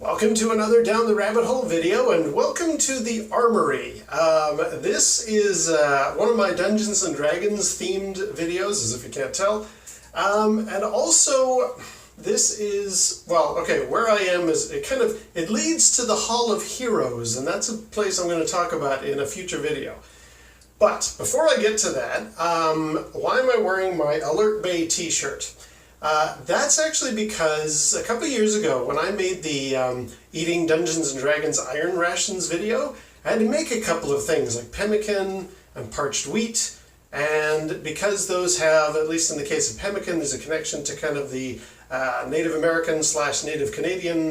Welcome to another Down the Rabbit Hole video, and welcome to the Armory. This is one of my Dungeons and Dragons themed videos, as if you can't tell. And also, this is, well, okay, where I am is, it leads to the Hall of Heroes, and that's a place I'm going to talk about in a future video. But before I get to that, why am I wearing my Alert Bay t-shirt? That's actually because a couple years ago when I made the Eating Dungeons and Dragons Iron Rations video, I had to make a couple of things like pemmican and parched wheat, and because those have, at least in the case of pemmican, there's a connection to kind of the Native American / Native Canadian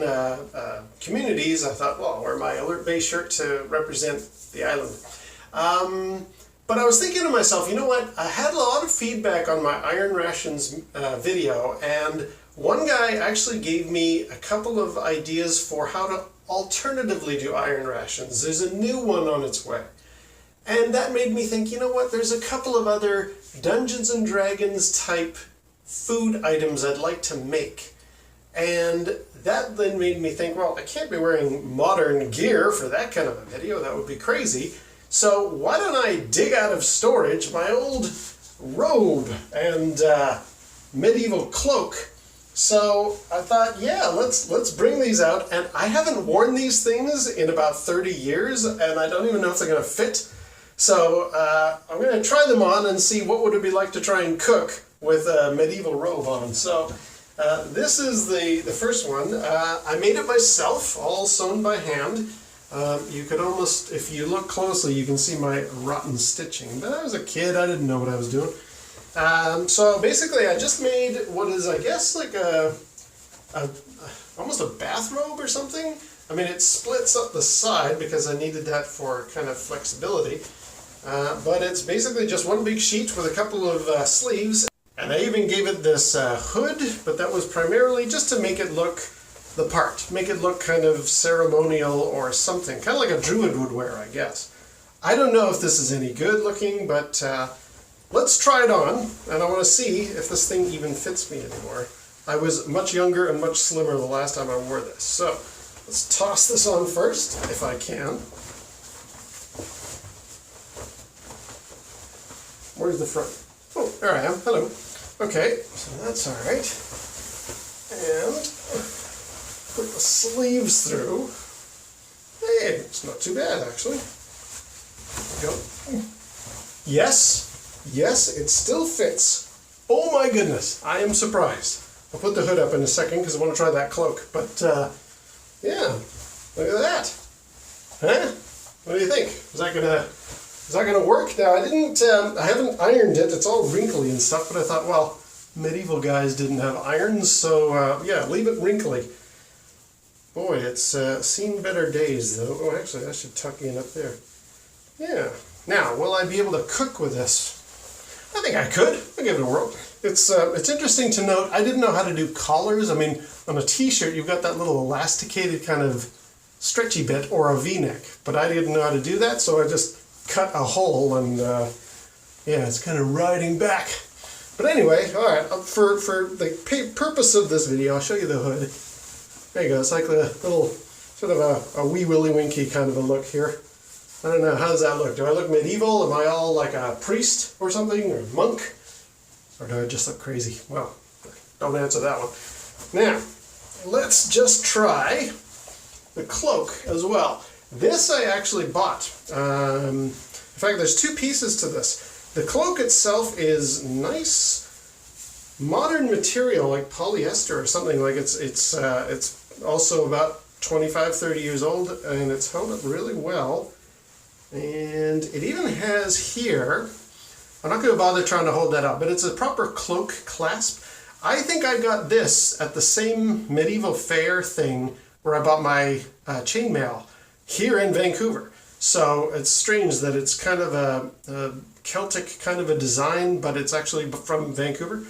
communities, I thought, well, I'll wear my Alert Bay shirt to represent the island. But I was thinking to myself, you know what, I had a lot of feedback on my Iron Rations video, and one guy actually gave me a couple of ideas for how to alternatively do Iron Rations. There's a new one on its way. And that made me think, you know what, there's a couple of other Dungeons and Dragons type food items I'd like to make. And that then made me think, well, I can't be wearing modern gear for that kind of a video, that would be crazy. So why don't I dig out of storage my old robe and medieval cloak? So I thought, yeah, let's bring these out. And I haven't worn these things in about 30 years, and I don't even know if they're going to fit. So I'm going to try them on and see what would it be like to try and cook with a medieval robe on. So this is the first one. I made it myself, all sewn by hand. You could almost, if you look closely, you can see my rotten stitching. But I was a kid, I didn't know what I was doing. So basically I just made what is, I guess, like almost a bathrobe or something. I mean, it splits up the side because I needed that for kind of flexibility. But it's basically just one big sheet with a couple of sleeves. And I even gave it this hood, but that was primarily just to make it look the part, make it look kind of ceremonial or something, kind of like a druid would wear, I guess. I don't know if this is any good looking, but let's try it on, and I want to see if this thing even fits me anymore. I was much younger and much slimmer the last time I wore this, so let's toss this on first, if I can. Where's the front? Oh, there I am. Hello. Okay, so that's all right. And put the sleeves through. Hey, it's not too bad, actually. There we go. Yes, it still fits. Oh my goodness, I am surprised. I'll put the hood up in a second because I want to try that cloak. But yeah, look at that. Huh? What do you think? Is that gonna work? Now I haven't ironed it. It's all wrinkly and stuff. But I thought, well, medieval guys didn't have irons, so yeah, leave it wrinkly. Boy, it's seen better days, though. Oh, actually, I should tuck in up there. Yeah. Now, will I be able to cook with this? I think I could. I'll give it a whirl. It's interesting to note, I didn't know how to do collars. I mean, on a t-shirt, you've got that little elasticated kind of stretchy bit, or a v-neck. But I didn't know how to do that, so I just cut a hole, and yeah, it's kind of riding back. But anyway, all right, for the purpose of this video, I'll show you the hood. There you go, it's like a little, sort of a wee willy winky kind of a look here. I don't know, how does that look? Do I look medieval? Am I all like a priest or something, or monk? Or do I just look crazy? Well, don't answer that one. Now, let's just try the cloak as well. This I actually bought. In fact, there's two pieces to this. The cloak itself is nice, modern material like polyester or something. Like it's also about 25-30 years old, and it's held up really well. And it even has here, I'm not going to bother trying to hold that up, but it's a proper cloak clasp. I think I got this at the same medieval fair thing where I bought my chainmail here in Vancouver. So it's strange that it's kind of a Celtic kind of a design, but it's actually from Vancouver.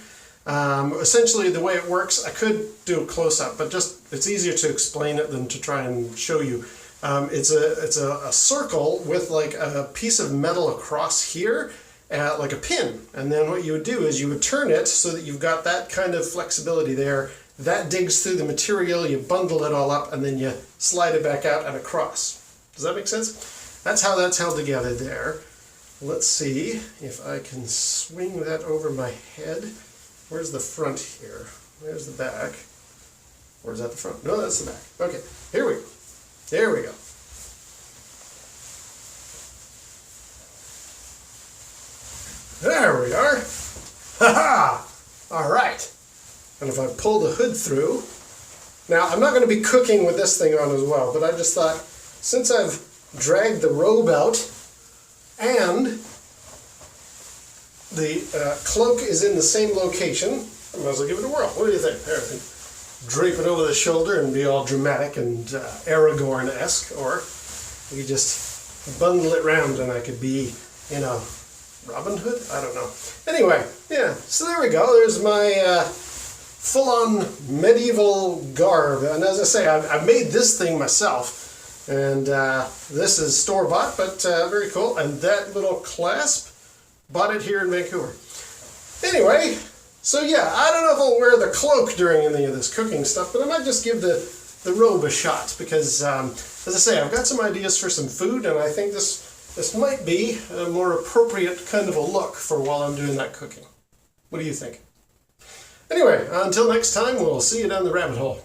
Essentially, the way it works, I could do a close-up, but just it's easier to explain it than to try and show you. It's a circle with like a piece of metal across here, like a pin. And then what you would do is you would turn it so that you've got that kind of flexibility there, that digs through the material, you bundle it all up, and then you slide it back out and across. Does that make sense? That's how that's held together there. Let's see if I can swing that over my head. Where's the front here? Where's the back? Or is that the front? No, that's the back. Okay, here we go. There we go. There we are. Ha-ha! All right. And if I pull the hood through, now I'm not going to be cooking with this thing on as well, but I just thought, since I've dragged the robe out and the cloak is in the same location, I might as well give it a whirl. What do you think? There, I can drape it over the shoulder and be all dramatic and Aragorn-esque, or we could just bundle it round and I could be, you know, Robin Hood? I don't know. Anyway, yeah, so there we go. There's my full-on medieval garb. And as I say, I've made this thing myself. And this is store-bought, but very cool. And that little clasp, bought it here in Vancouver. Anyway, so yeah, I don't know if I'll wear the cloak during any of this cooking stuff, but I might just give the robe a shot because, as I say, I've got some ideas for some food, and I think this might be a more appropriate kind of a look for while I'm doing that cooking. What do you think? Anyway, until next time, we'll see you down the rabbit hole.